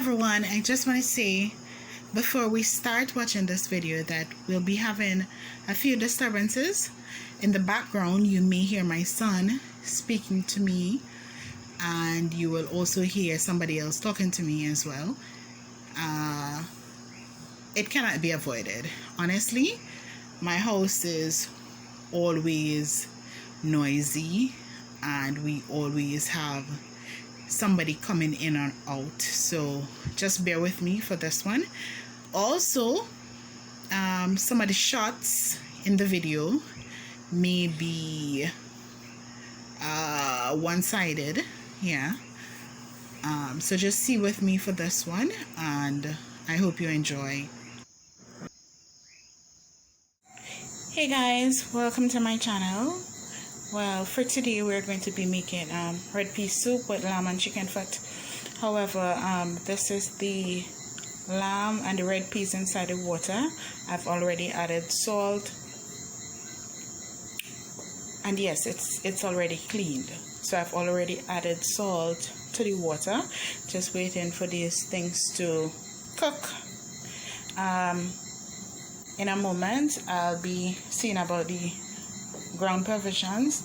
everyone, I just want to say before we start watching this video that we'll be having a few disturbances. In the background you may hear my son speaking to me, and you will also hear somebody else talking to me as well. It cannot be avoided. Honestly, my house is always noisy and we always have somebody coming in and out, so just bear with me for this one. Also, some of the shots in the video may be one-sided, yeah. So just see with me for this one, and I hope you enjoy. Hey guys, welcome to my channel. Well, for today we're going to be making red pea soup with lamb and chicken foot. However, this is the lamb and the red peas inside the water. I've already added salt, and yes, it's already cleaned. So I've already added salt to the water, just waiting for these things to cook. In a moment I'll be seeing about the ground provisions,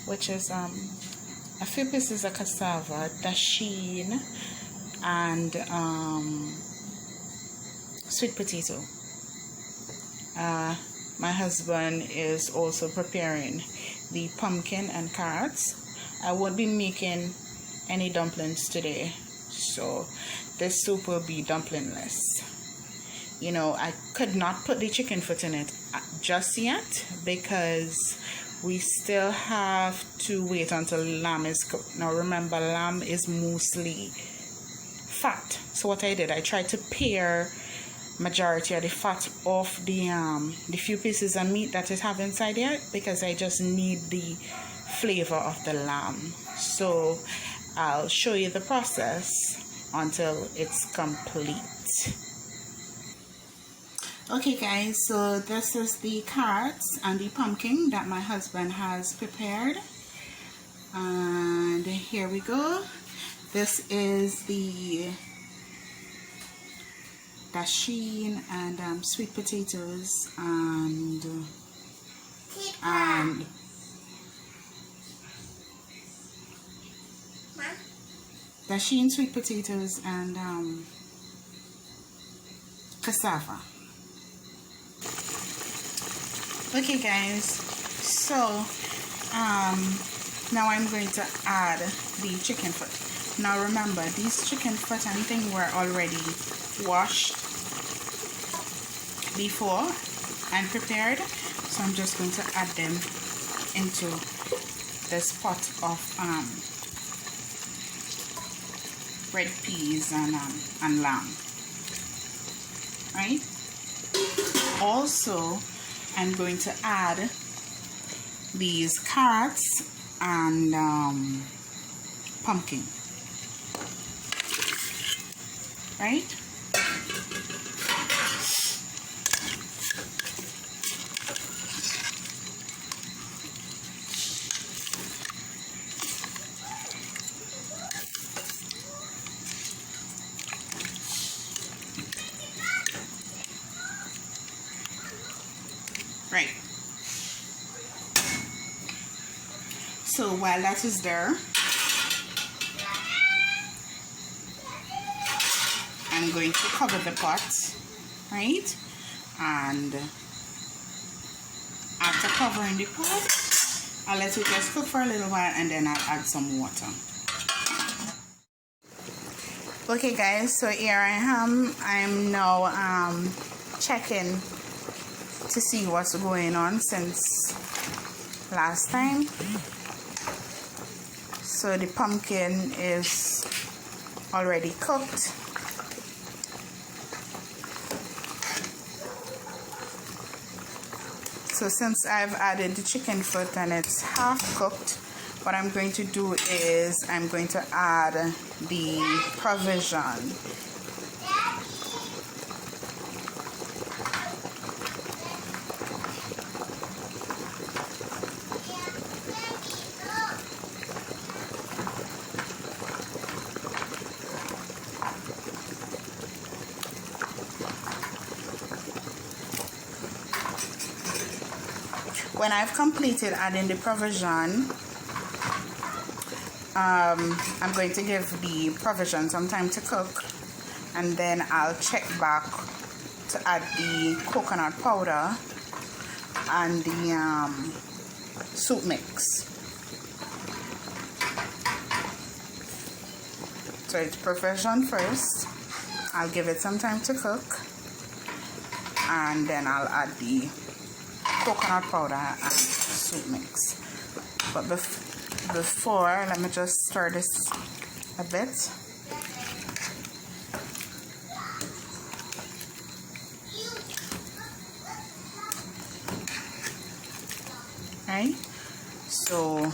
which is a few pieces of cassava, dasheen, and sweet potato. My husband is also preparing the pumpkin and carrots. I won't be making any dumplings today, so this soup will be dumplingless. You know, I could not put the chicken foot in it just yet because we still have to wait until lamb is cooked. Now remember, lamb is mostly fat, so what I did, I tried to pare majority of the fat off the few pieces of meat that it have inside there, because I just need the flavor of the lamb. So I'll show you the process until it's complete. Okay guys, so this is the carrots and the pumpkin that my husband has prepared, and here we go. This is the dasheen and sweet potatoes and dasheen, sweet potatoes, and cassava. Okay guys, so now I'm going to add the chicken foot. Now remember, these chicken foot and thing were already washed before and prepared, so I'm just going to add them into this pot of red peas and lamb, right? Also, I'm going to add these carrots and pumpkin, right? Right. So while that is there, I'm going to cover the pot, right? And after covering the pot, I'll let it just cook for a little while, and then I'll add some water. Okay guys, so here I am. I'm now checking to see what's going on since last time. So the pumpkin is already cooked. So since I've added the chicken foot and it's half cooked, what I'm going to do is I'm going to add the provision. When I've completed adding the provision, I'm going to give the provision some time to cook, and then I'll check back to add the coconut powder and the soup mix. So it's provision first. I'll give it some time to cook, and then I'll add the coconut powder and soup mix. But before, let me just stir this a bit. Right, so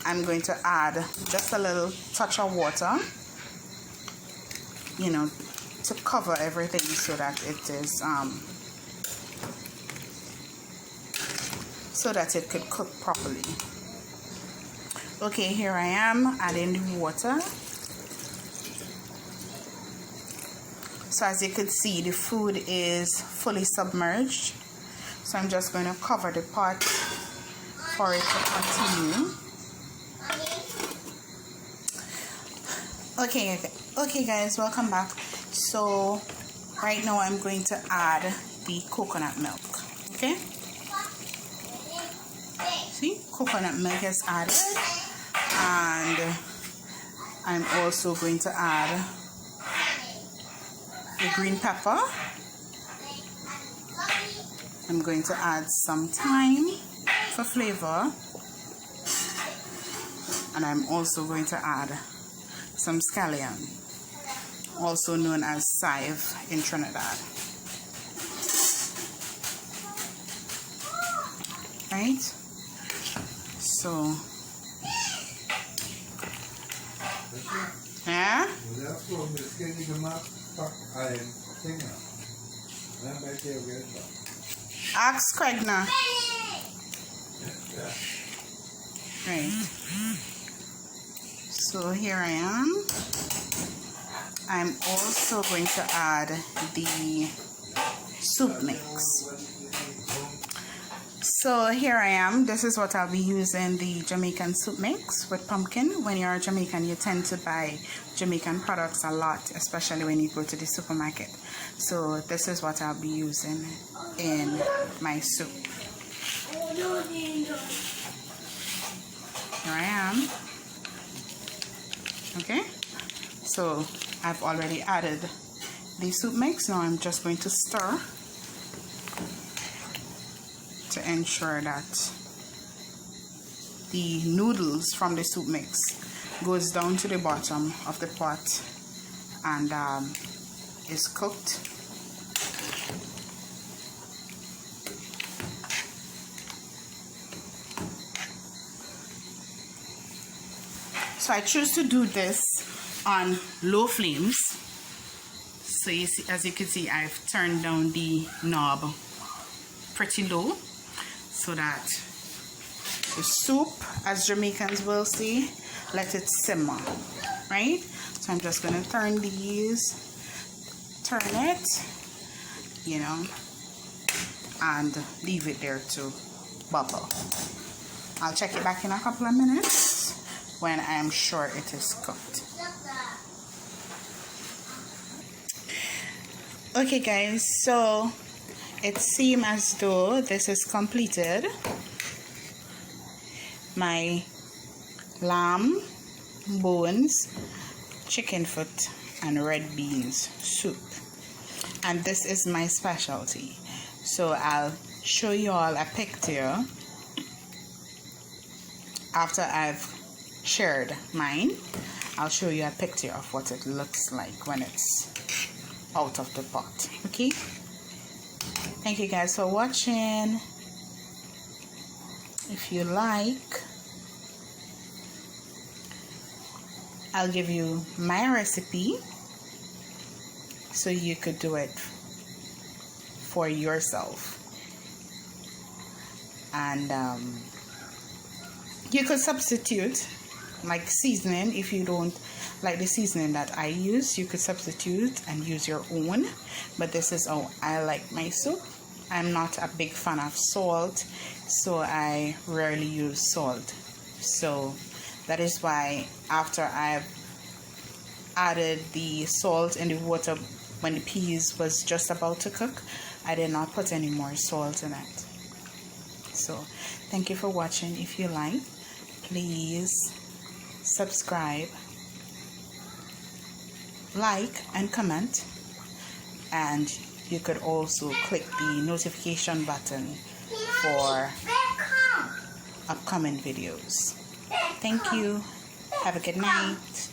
I'm going to add just a little touch of water, you know, to cover everything so that it is so that it could cook properly. Okay, here I am adding the water. So as you can see, the food is fully submerged. So I'm just going to cover the pot for it to continue. Okay guys, welcome back. So right now I'm going to add the coconut milk. Okay, see, coconut milk is added, and I'm also going to add the green pepper. I'm going to add some thyme for flavor, and I'm also going to add some scallion, also known as chive in Trinidad. Right? So, yeah? Ask Craig now. Right. So here I am. I'm also going to add the soup mix. So here I am. This is what I'll be using, the Jamaican soup mix with pumpkin. When you're Jamaican, you tend to buy Jamaican products a lot, especially when you go to the supermarket. So this is what I'll be using in my soup. Here I am. Okay, so I've already added the soup mix. Now I'm just going to stir to ensure that the noodles from the soup mix goes down to the bottom of the pot and is cooked. So I choose to do this on low flames. So you see, as you can see, I've turned down the knob pretty low so that the soup, as Jamaicans will say, let it simmer, right? So I'm just going to turn it, you know, and leave it there to bubble. I'll check it back in a couple of minutes when I'm sure it is cooked. Okay guys, so it seems as though this is completed. My lamb bones, chicken foot, and red beans soup, and this is my specialty. So I'll show you all a picture after I've shared mine. I'll show you a picture of what it looks like when it's out of the pot. Okay, thank you guys for watching. If you like, I'll give you my recipe so you could do it for yourself, and you could substitute like seasoning. If you don't like the seasoning that I use, you could substitute and use your own, but this is how I like my soup. I'm not a big fan of salt, so I rarely use salt. So that is why after I've added the salt in the water when the peas was just about to cook, I did not put any more salt in it. So thank you for watching. If you like, please subscribe, like and comment, and you could also click the notification button for upcoming videos. Thank you. Have a good night.